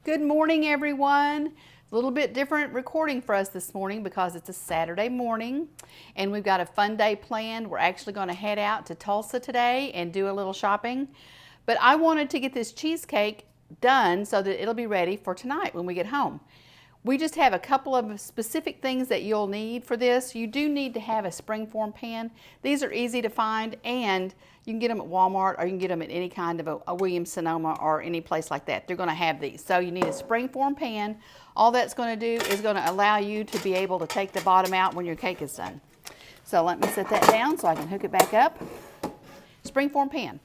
Good morning, everyone. A little bit different recording for us this morning because it's a Saturday morning and we've got a fun day planned. We're actually going to head out to Tulsa today and do a little shopping. But I wanted to get this cheesecake done so that it'll be ready for tonight when we get home. We just have a couple of specific things that you'll need for this. You do need to have a springform pan. These are easy to find and you can get them at Walmart or you can get them at any kind of a Williams-Sonoma or any place like that. They're going to have these. So you need a springform pan. All that's going to do is going to allow you to be able to take the bottom out when your cake is done. So let me set that down so I can hook it back up. Springform pan.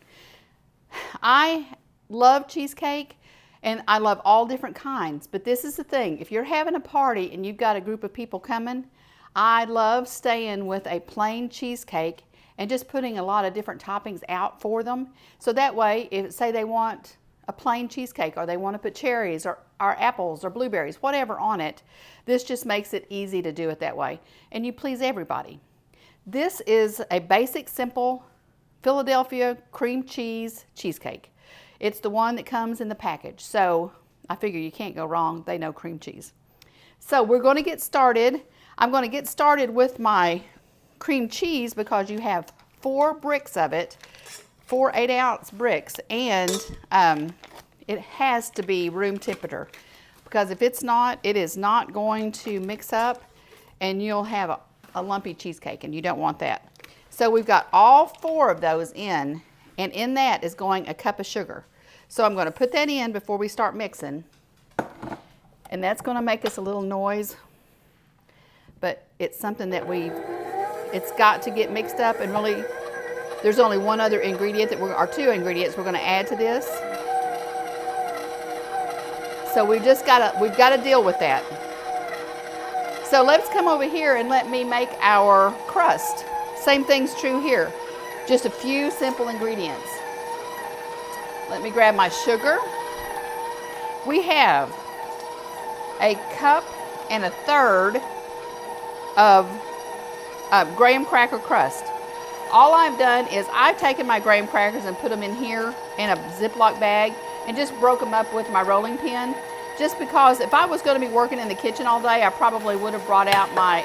I love cheesecake. And I love all different kinds, but this is the thing. If you're having a party and you've got a group of people coming, I love staying with a plain cheesecake and just putting a lot of different toppings out for them. So that way, if say they want a plain cheesecake or they want to put cherries or apples or blueberries, whatever on it, this just makes it easy to do it that way. And you please everybody. This is a basic, simple Philadelphia cream cheese cheesecake. It's the one that comes in the package. So I figure you can't go wrong. They know cream cheese. So we're going to get started. I'm going to get started with my cream cheese because you have 4 bricks of it, 4 8-ounce bricks, and it has to be room temperature because if it's not, it is not going to mix up and you'll have a lumpy cheesecake and you don't want that. So we've got all 4 of those in. And in that is going a cup of sugar. So I'm going to put that in before we start mixing. And that's going to make us a little noise. But it's something that it's got to get mixed up. And really, there's only one other ingredient or 2 ingredients we're going to add to this. So we've got to deal with that. So let's come over here and let me make our crust. Same thing's true here. Just a few simple ingredients. Let me grab my sugar. We have a cup and a third of graham cracker crust. All I've done is I've taken my graham crackers and put them in here in a Ziploc bag and just broke them up with my rolling pin. Just because if I was going to be working in the kitchen all day, I probably would have brought out my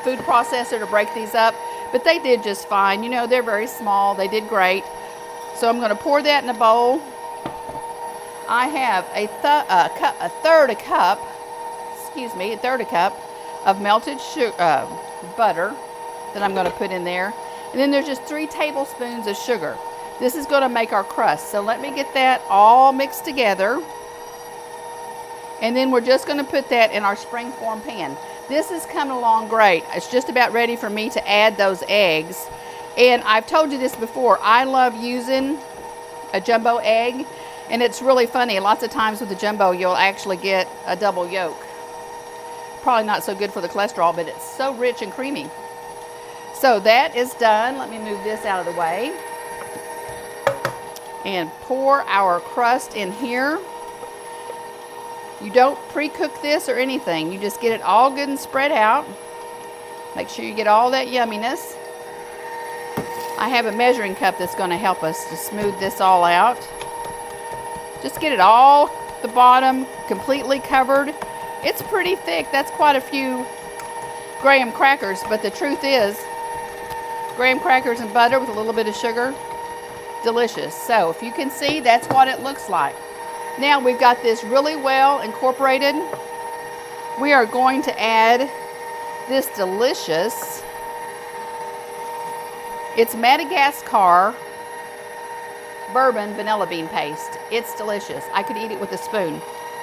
food processor to break these up. But they did just fine. You know, they're very small. They did great. So I'm going to pour that in a bowl. I have a third a cup of melted butter that I'm going to put in there. And then there's just 3 tablespoons of sugar. This is going to make our crust. So let me get that all mixed together. And then we're just going to put that in our springform pan. This is coming along great. It's just about ready for me to add those eggs. And I've told you this before, I love using a jumbo egg. And it's really funny, lots of times with the jumbo, you'll actually get a double yolk. Probably not so good for the cholesterol, but it's so rich and creamy. So that is done. Let me move this out of the way. And pour our crust in here. You don't pre-cook this or anything. You just get it all good and spread out. Make sure you get all that yumminess. I have a measuring cup that's going to help us to smooth this all out. Just get it all the bottom completely covered. It's pretty thick. That's quite a few graham crackers, but the truth is, graham crackers and butter with a little bit of sugar, delicious. So if you can see, that's what it looks like. Now we've got this really well incorporated. We are going to add this delicious, it's Madagascar bourbon vanilla bean paste. It's delicious. I could eat it with a spoon,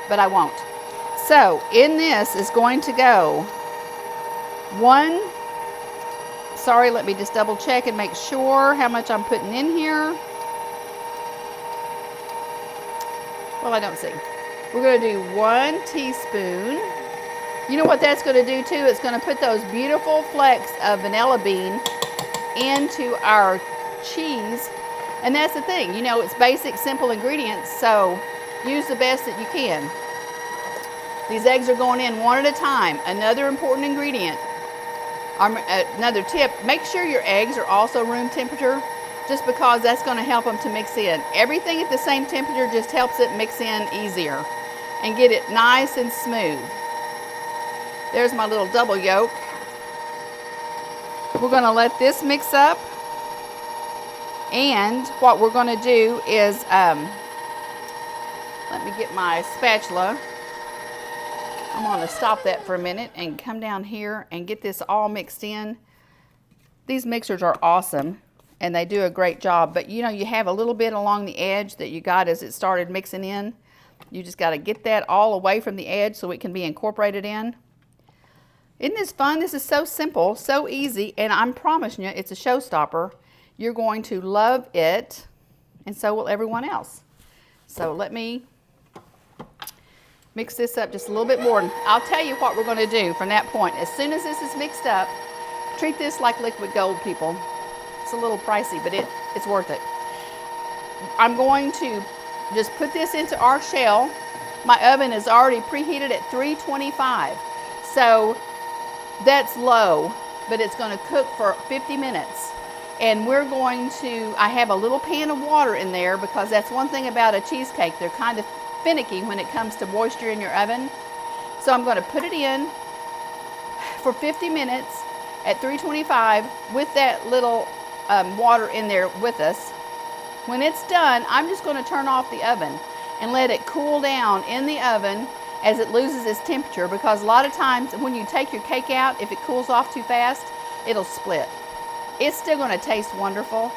but I won't. So in this is going to go let me just double check and make sure how much I'm putting in here. Well, I don't see. We're going to do 1 teaspoon. You know what that's going to do too? It's going to put those beautiful flecks of vanilla bean into our cheese. And that's the thing, you know, it's basic, simple ingredients, so use the best that you can. These eggs are going in one at a time. Another important ingredient, another tip, make sure your eggs are also room temperature. just because that's going to help them to mix in. Everything at the same temperature just helps it mix in easier. and get it nice and smooth. There's my little double yolk. We're going to let this mix up, and what we're going to do is, let me get my spatula. I'm going to stop that for a minute and come down here and get this all mixed in. These mixers are awesome and they do a great job, but you know, you have a little bit along the edge that you got as it started mixing in. You just got to get that all away from the edge so it can be incorporated in. Isn't this fun? This is so simple, so easy, and I'm promising you it's a showstopper. You're going to love it, and so will everyone else. So let me mix this up just a little bit more. I'll tell you what we're going to do from that point. As soon as this is mixed up, treat this like liquid gold, people. It's a little pricey, but it's worth it. I'm going to just put this into our shell. My oven is already preheated at 325. So that's low, but it's going to cook for 50 minutes. And we're going to, I have a little pan of water in there because that's one thing about a cheesecake. They're kind of finicky when it comes to moisture in your oven. So I'm going to put it in for 50 minutes at 325 with that little water in there with us. When it's done, I'm just going to turn off the oven and let it cool down in the oven as it loses its temperature, because a lot of times when you take your cake out, if it cools off too fast, it'll split. It's still going to taste wonderful.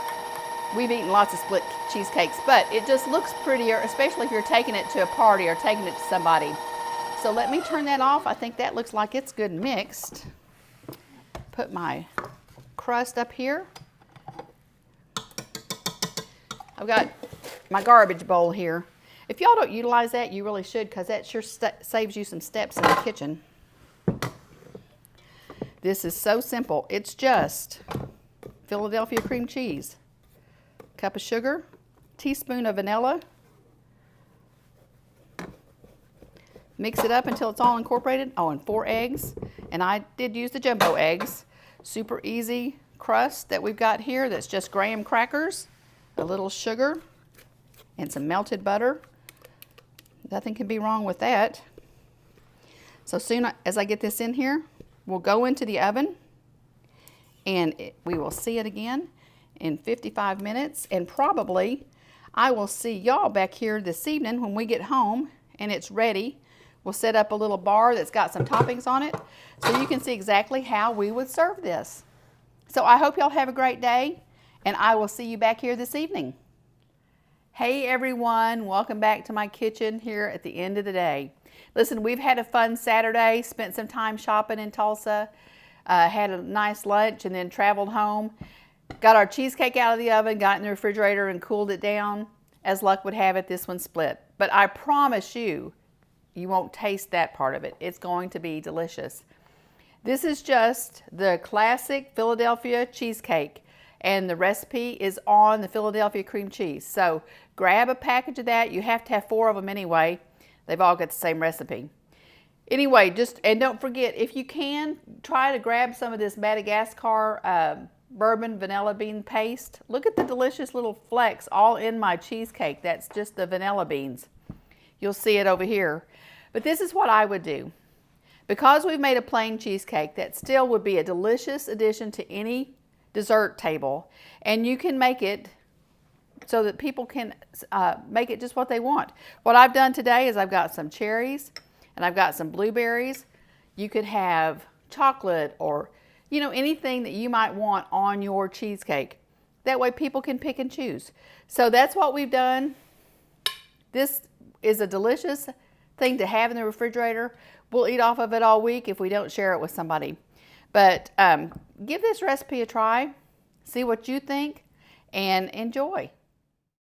We've eaten lots of split cheesecakes, but it just looks prettier, especially if you're taking it to a party or taking it to somebody. So let me turn that off. I think that looks like it's good mixed. Put my crust up here. I've got my garbage bowl here. If y'all don't utilize that, you really should, because that sure saves you some steps in the kitchen. This is so simple. It's just Philadelphia cream cheese, cup of sugar, teaspoon of vanilla. Mix it up until it's all incorporated. Oh, and 4 eggs. And I did use the jumbo eggs. Super easy crust that we've got here that's just graham crackers, a little sugar, and some melted butter. Nothing can be wrong with that. So soon as I get this in here, we'll go into the oven, and we will see it again in 55 minutes. And probably I will see y'all back here this evening when we get home and it's ready. We'll set up a little bar that's got some toppings on it so you can see exactly how we would serve this. So I hope y'all have a great day, and I will see you back here this evening. Hey everyone, welcome back to my kitchen here at the end of the day. Listen, we've had a fun Saturday, spent some time shopping in Tulsa, had a nice lunch, and then traveled home. Got our cheesecake out of the oven, got it in the refrigerator and cooled it down. As luck would have it, this one split. But I promise you, you won't taste that part of it. It's going to be delicious. This is just the classic Philadelphia cheesecake, and the recipe is on the Philadelphia cream cheese. So grab a package of that. You have to have 4 of them anyway. They've all got the same recipe. Anyway, and don't forget, if you can, try to grab some of this Madagascar bourbon vanilla bean paste. Look at the delicious little flecks all in my cheesecake. That's just the vanilla beans. You'll see it over here. But this is what I would do. Because we've made a plain cheesecake, that still would be a delicious addition to any dessert table. And you can make it so that people can make it just what they want. What I've done today is I've got some cherries and I've got some blueberries. You could have chocolate or, you know, anything that you might want on your cheesecake. That way people can pick and choose. So that's what we've done. This is a delicious thing to have in the refrigerator. We'll eat off of it all week if we don't share it with somebody. But give this recipe a try, see what you think, and enjoy.